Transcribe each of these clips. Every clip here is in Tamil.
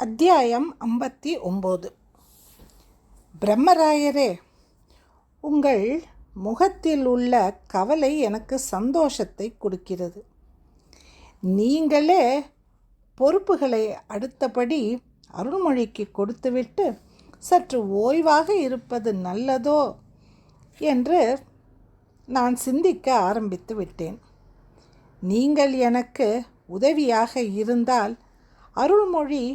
அத்தியாயம் 59. பிரம்மராயரே, உங்கள் முகத்தில் உள்ள கவலை எனக்கு சந்தோஷத்தை கொடுக்கிறது. நீங்களே பொறுப்புகளை அடுத்தபடி அருள்மொழிக்கு கொடுத்துவிட்டு சற்று ஓய்வாக இருப்பது நல்லதோ என்று நான் சிந்திக்க ஆரம்பித்து விட்டேன். நீங்கள் எனக்கு உதவியாக இருந்தால் அருள்மொழி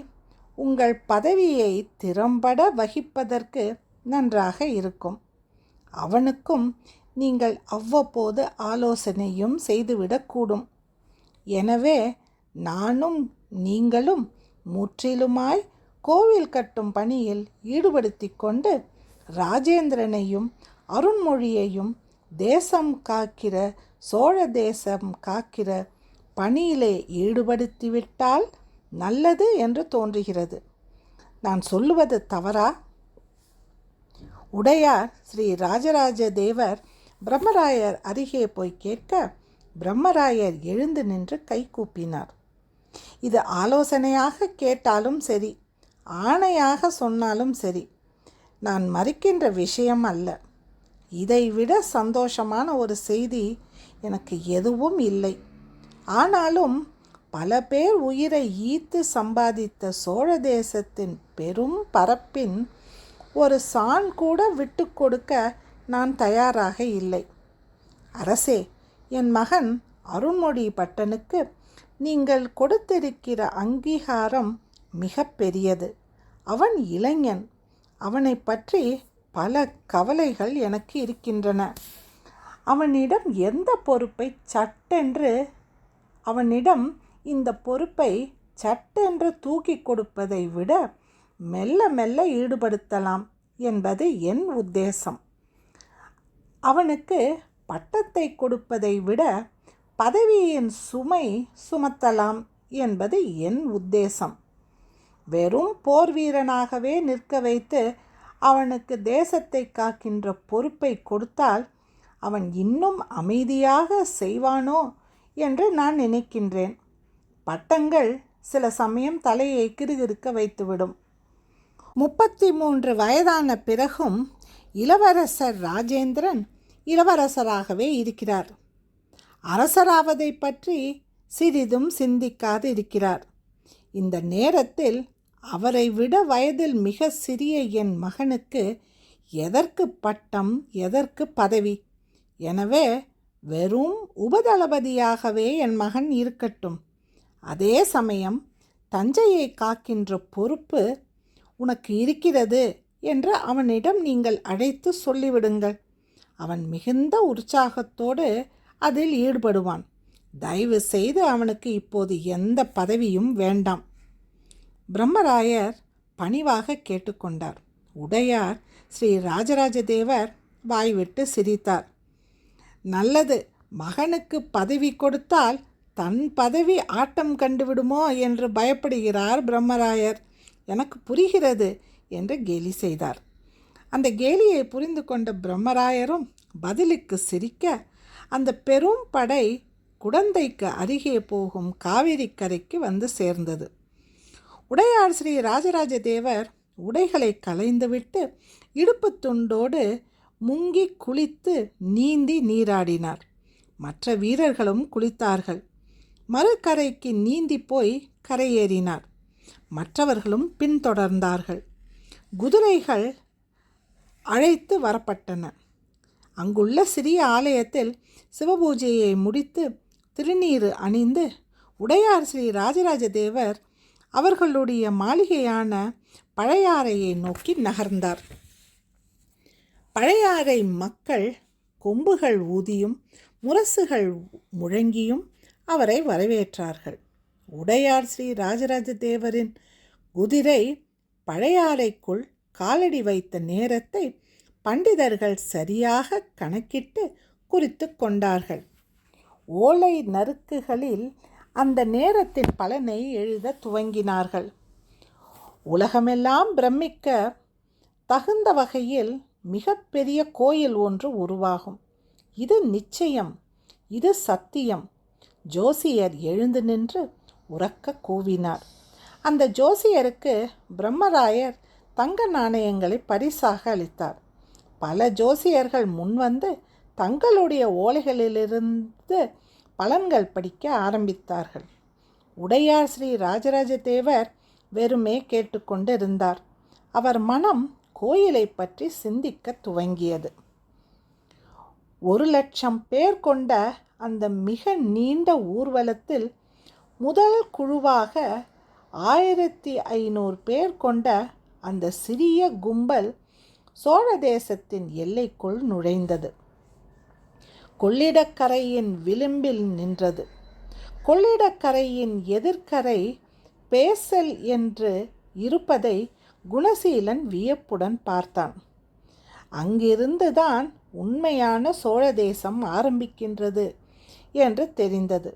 உங்கள் பதவியை திறம்பட வகிப்பதற்கு நன்றாக இருக்கும். அவனுக்கும் நீங்கள் அவ்வப்போது ஆலோசனையும் செய்துவிடக்கூடும். எனவே நானும் நீங்களும் முற்றிலுமாய் கோவில் கட்டும் பணியில் ஈடுபடுத்தி கொண்டு ராஜேந்திரனையும் அருண்மொழியையும் தேசம் காக்கிற சோழ தேசம் காக்கிற பணியிலே ஈடுபடுத்திவிட்டால் நல்லது என்று தோன்றுகிறது. நான் சொல்லுவது தவறா? உடையார் ஸ்ரீ ராஜராஜ தேவர் பிரம்மராயர் அருகே போய் கேட்க, பிரம்மராயர் எழுந்து நின்று கை கூப்பினார். இது ஆலோசனையாக கேட்டாலும் சரி, ஆணையாக சொன்னாலும் சரி, நான் மறுக்கின்ற விஷயம் அல்ல. இதைவிட சந்தோஷமான ஒரு செய்தி எனக்கு எதுவும் இல்லை. ஆனாலும் பல பேர் உயிரை ஈர்த்து சம்பாதித்த சோழ தேசத்தின் பெரும் பரப்பின் ஒரு சான் கூட விட்டு கொடுக்க நான் தயாராக இல்லை. அரசே, என் மகன் அருண்மொழி பட்டனுக்கு நீங்கள் கொடுத்திருக்கிற அங்கீகாரம் மிக பெரியது. அவன் இளைஞன். அவனை பற்றி பல கவலைகள் எனக்கு இருக்கின்றன. அவனிடம் இந்த பொறுப்பை சட்டென்று தூக்கி கொடுப்பதை விட மெல்ல மெல்ல ஈடுபடுத்தலாம் என்பது என் உத்தேசம். அவனுக்கு பட்டத்தை கொடுப்பதை விட பதவியின் சுமை சுமத்தலாம் என்பது என் உத்தேசம். வெறும் போர் வீரனாகவே நிற்க வைத்து அவனுக்கு தேசத்தை காக்கின்ற பொறுப்பை கொடுத்தால் அவன் இன்னும் அமைதியாக செய்வானோ என்று நான் நினைக்கின்றேன். பட்டங்கள் சில சமயம் தலையை கிறுகிறுக்க வைத்துவிடும். 33 வயதான பிறகும் இளவரசர் ராஜேந்திரன் இளவரசராகவே இருக்கிறார். அரசராவதை பற்றி சிறிதும் சிந்திக்காது இருக்கிறார். இந்த நேரத்தில் அவரை விட வயதில் மிக சிறிய என் மகனுக்கு எதற்கு பட்டம், எதற்கு பதவி? எனவே வெறும் உபதளபதியாகவே என் மகன் இருக்கட்டும். அதே சமயம் தஞ்சையை காக்கின்ற பொறுப்பு உனக்கு இருக்கிறது என்று அவனிடம் நீங்கள் அழைத்து சொல்லிவிடுங்கள். அவன் மிகுந்த உற்சாகத்தோடு அதில் ஈடுபடுவான். தயவு செய்து அவனுக்கு இப்போது எந்த பதவியும் வேண்டாம். பிரம்மராயர் பணிவாக கேட்டுக்கொண்டார். உடையார் ஸ்ரீ ராஜராஜ தேவர் வாய்விட்டு சிரித்தார். நல்லது, மகனுக்கு பதவி கொடுத்தால் தன் பதவி ஆட்டம் கண்டுவிடுமோ என்று பயப்படுகிறார் பிரம்மராயர். எனக்கு புரிகிறது என்று கேலி செய்தார். அந்த கேலியை புரிந்து கொண்ட பிரம்மராயரும் பதிலுக்கு சிரிக்க, அந்த பெரும் படை குடந்தைக்கு அருகே போகும் காவிரி கரைக்கு வந்து சேர்ந்தது. உடையார் ஸ்ரீ ராஜராஜ தேவர் உடைகளை களைந்துவிட்டு இடுப்பு துண்டோடு முங்கி குளித்து நீந்தி நீராடினார். மற்ற வீரர்களும் குளித்தார்கள். மறுகரைக்கு நீந்தி போய் கரையேறினார். மற்றவர்களும் பின்தொடர்ந்தார்கள். குதிரைகள் அழைத்து வரப்பட்டன. அங்குள்ள சிறிய ஆலயத்தில் சிவபூஜையை முடித்து திருநீறு அணிந்து உடையார் ஸ்ரீ ராஜராஜ தேவர் அவர்களுடைய மாளிகையான பழையாறையை நோக்கி நகர்ந்தார். பழையாறை மக்கள் கொம்புகள் ஊதியும் முரசுகள் முழங்கியும் அவரை வரவேற்றார்கள். உடையார் ஸ்ரீ ராஜராஜ தேவரின் குதிரை பழையாறைக்குள் காலடி வைத்த நேரத்தை பண்டிதர்கள் சரியாக கணக்கிட்டு குறித்து கொண்டார்கள். ஓலை நறுக்குகளில் அந்த நேரத்தின் பலனை எழுத துவங்கினார்கள். உலகமெல்லாம் பிரமிக்க தகுந்த வகையில் மிகப்பெரிய கோயில் ஒன்று உருவாகும். இது நிச்சயம், இது சத்தியம். ஜோசியர் எழுந்து நின்று உரக்க கூவினார். அந்த ஜோசியருக்கு பிரம்மராயர் தங்க நாணயங்களை பரிசாக அளித்தார். பல ஜோசியர்கள் முன்வந்து தங்களுடைய ஓலைகளிலிருந்து பலன்கள் படிக்க ஆரம்பித்தார்கள். உடையார் ஸ்ரீ ராஜராஜ தேவர் வெறுமே கேட்டுக்கொண்டு இருந்தார். அவர் மனம் கோயிலை பற்றி சிந்திக்க துவங்கியது. 1,00,000 பேர் கொண்ட அந்த மிக நீண்ட ஊர்வலத்தில் முதல் குழுவாக 1500 பேர் கொண்ட அந்த சிறிய கும்பல் சோழ தேசத்தின் எல்லைக்குள் நுழைந்தது. கொள்ளிடக்கரையின் விளிம்பில் நின்றது. கொள்ளிடக்கரையின் எதிர்க்கரை பேசல் என்று இருப்பதை குணசீலன் வியப்புடன் பார்த்தான். அங்கிருந்துதான் உண்மையான சோழ தேசம் ஆரம்பிக்கின்றது என்று தெரிந்தது.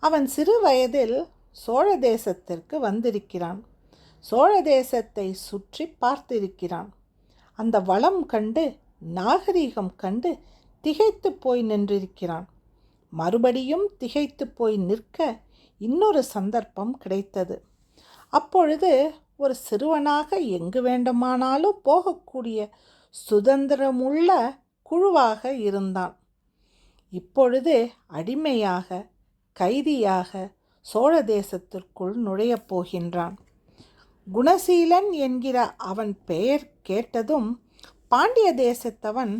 அவன் சிறு வயதில் சோழ தேசத்திற்கு வந்திருக்கிறான். சோழ தேசத்தை சுற்றி பார்த்திருக்கிறான். அந்த வளம் கண்டு, நாகரிகம் கண்டு திகைத்து போய் நின்றிருக்கிறான். மறுபடியும் திகைத்து போய் நிற்க இன்னொரு சந்தர்ப்பம் கிடைத்தது. அப்பொழுது ஒரு சிறுவனாக எங்கு வேண்டுமானாலும் போகக்கூடிய சுதந்திரமுள்ள குழுவாக இருந்தான். இப்பொழுது அடிமையாக, கைதியாக சோழ தேசத்திற்குள் நுழையப் போகின்றான். குணசீலன் என்கிற அவன் பெயர் கேட்டதும் பாண்டிய தேசத்தவன்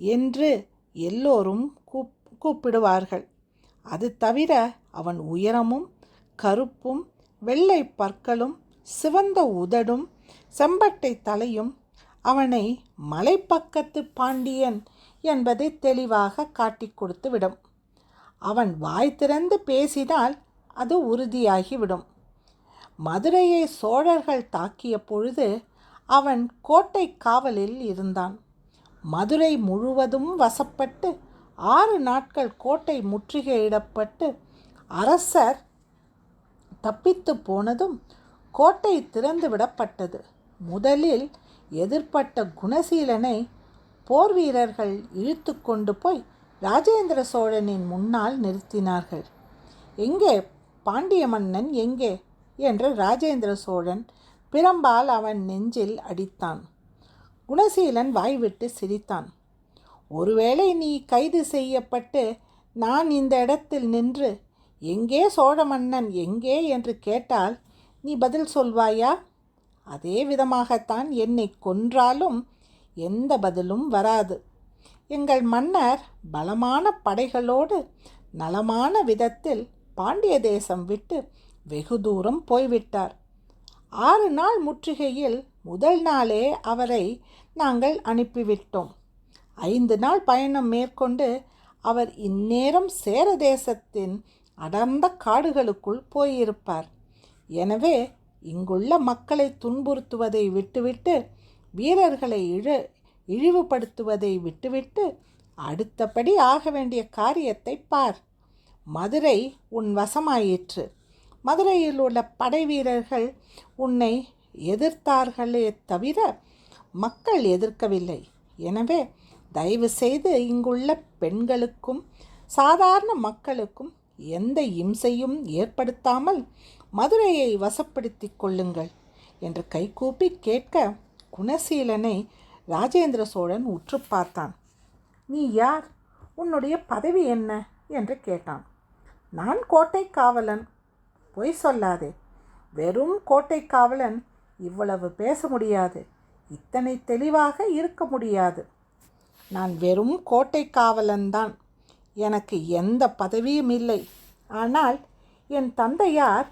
என்று எல்லோரும் கூப்பிடுவார்கள். அது தவிர அவன் உயரமும் கருப்பும் வெள்ளை பற்களும் சிவந்த உதடும் செம்பட்டை தலையும் அவனை மலைப்பக்கத்து பாண்டியன் என்பதை தெளிவாக காட்டி கொடுத்துவிடும். அவன் வாய் திறந்து பேசினால் அது உறுதியாகிவிடும். மதுரையை சோழர்கள் தாக்கிய பொழுது அவன் கோட்டை காவலில் இருந்தான். மதுரை முழுவதும் வசப்பட்டு 6 நாட்கள் கோட்டை முற்றுகையிடப்பட்டு அரசர் தப்பித்து போனதும் கோட்டை திறந்து விடப்பட்டது. முதலில் எதிர்ப்பட்ட குணசீலனை போர் வீரர்கள் இழுத்து கொண்டு போய் ராஜேந்திர சோழனின் முன்னால் நிறுத்தினார்கள். எங்கே பாண்டிய மன்னன் எங்கே என்று ராஜேந்திர சோழன் பிரம்பால் அவன் நெஞ்சில் அடித்தான். குணசீலன் வாய்விட்டு சிரித்தான். ஒருவேளை நீ கைது செய்யப்பட்டு நான் இந்த இடத்தில் நின்று எங்கே சோழ மன்னன் எங்கே என்று கேட்டால் நீ பதில் சொல்வாயா? அதே விதமாகத்தான் என்னை கொன்றாலும் எந்த பதிலும் வராது. எங்கள் மன்னர் பலமான படைகளோடு நலமான விதத்தில் பாண்டிய தேசம் விட்டு வெகு தூரம் போய்விட்டார். 6 நாள் முற்றுகையில் முதல் நாளே அவரை நாங்கள் அனுப்பிவிட்டோம். 5 நாள் பயணம் மேற்கொண்டு அவர் இந்நேரம் சேர தேசத்தின் அடர்ந்த காடுகளுக்குள் போயிருப்பார். எனவே இங்குள்ள மக்களை துன்புறுத்துவதை விட்டுவிட்டு, வீரர்களை இழிவுபடுத்துவதை விட்டுவிட்டு அடுத்தபடி ஆக வேண்டிய காரியத்தை பார். மதுரை உன் வசமாயிற்று. மதுரையில் உள்ள படை வீரர்கள் உன்னை எதிர்த்தார்களே தவிர மக்கள் எதிர்க்கவில்லை. எனவே தயவு செய்து இங்குள்ள பெண்களுக்கும் சாதாரண மக்களுக்கும் எந்த இம்சையும் ஏற்படுத்தாமல் மதுரையை வசப்படுத்தி கொள்ளுங்கள் என்று கைகூப்பி கேட்க குணசீலனை ராஜேந்திர சோழன் உற்று பார்த்தான். நீ யார்? உன்னுடைய பதவி என்ன என்று கேட்டான். நான் கோட்டை காவலன். பொய் சொல்லாதே. வெறும் கோட்டை காவலன் இவ்வளவு பேச முடியாது. இத்தனை தெளிவாக இருக்க முடியாது. நான் வெறும் கோட்டை காவலன்தான். எனக்கு எந்த பதவியும் இல்லை. ஆனால் என் தந்தையார்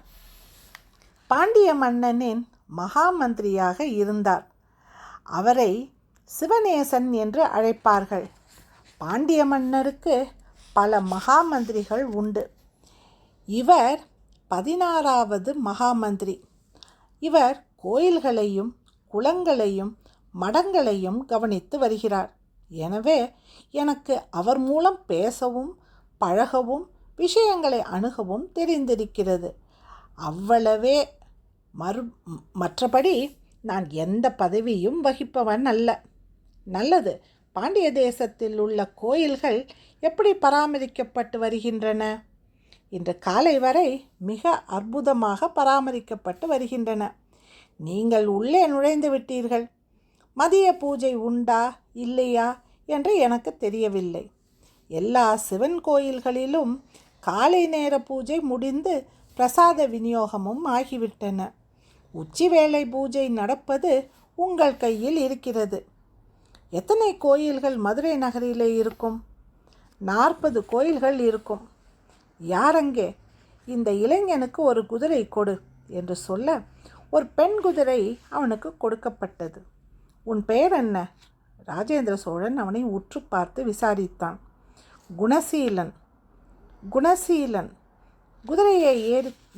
பாண்டிய மன்னனின் மகாமந்திரியாக இருந்தார். அவரை சிவநேசன் என்று அழைப்பார்கள். பாண்டிய மன்னருக்கு பல மகாமந்திரிகள் உண்டு. இவர் 16வது மகாமந்திரி. இவர் கோயில்களையும் குளங்களையும் மடங்களையும் கவனித்து வருகிறார். எனவே எனக்கு அவர் மூலம் பேசவும் பழகவும் விஷயங்களை அணுகவும் தெரிந்திருக்கிறது. அவ்வளவே. மற்றபடி நான் எந்த பதவியும் வகிப்பவன் அல்ல. நல்லது. பாண்டிய தேசத்தில் உள்ள கோயில்கள் எப்படி பராமரிக்கப்பட்டு வருகின்றன? இன்று காலை வரை மிக அற்புதமாக பராமரிக்கப்பட்டு வருகின்றன. நீங்கள் உள்ளே நுழைந்து விட்டீர்கள். மதிய பூஜை உண்டா இல்லையா என்று எனக்கு தெரியவில்லை. எல்லா சிவன் கோயில்களிலும் காலை நேர பூஜை முடிந்து பிரசாத விநியோகமும் ஆகிவிட்டன. உச்சிவேளை பூஜை நடப்பது உங்கள் கையில் இருக்கிறது. எத்தனை கோயில்கள் மதுரை நகரிலே இருக்கும்? 40 கோயில்கள் இருக்கும். யாரங்கே? இந்த இளைஞனுக்கு ஒரு குதிரை கொடு என்று சொல்ல ஒரு பெண் குதிரை அவனுக்கு கொடுக்கப்பட்டது. உன் பெயர் என்ன? ராஜேந்திர சோழன் அவனை உற்று பார்த்து விசாரித்தான். குணசீலன். குணசீலன்,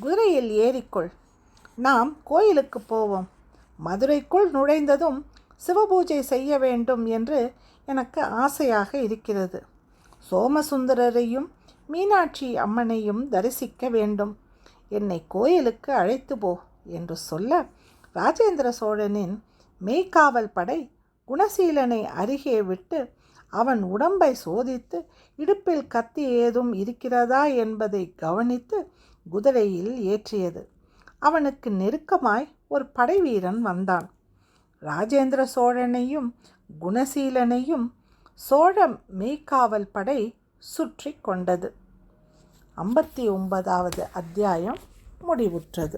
குதிரையில் ஏறிக்கொள். நாம் கோயிலுக்கு போவோம். மதுரைக்குள் நுழைந்ததும் சிவபூஜை செய்ய வேண்டும் என்று எனக்கு ஆசையாக இருக்கிறது. சோமசுந்தரரையும் மீனாட்சி அம்மனையும் தரிசிக்க வேண்டும். என்னை கோயிலுக்கு அழைத்து போ என்று சொல்ல ராஜேந்திர சோழனின் மெய்க்காவல் படை குணசீலனை அருகே விட்டு அவன் உடம்பை சோதித்து இடுப்பில் கத்தி ஏதும் இருக்கிறதா என்பதை கவனித்து குதிரையில் ஏற்றியது. அவனுக்கு நெருக்கமாய் ஒரு படைவீரன் வந்தான். ராஜேந்திர சோழனையும் குணசீலனையும் சோழ மெய்க்காவல் படை சுற்றி கொண்டது. 59வது அத்தியாயம் முடிவுற்றது.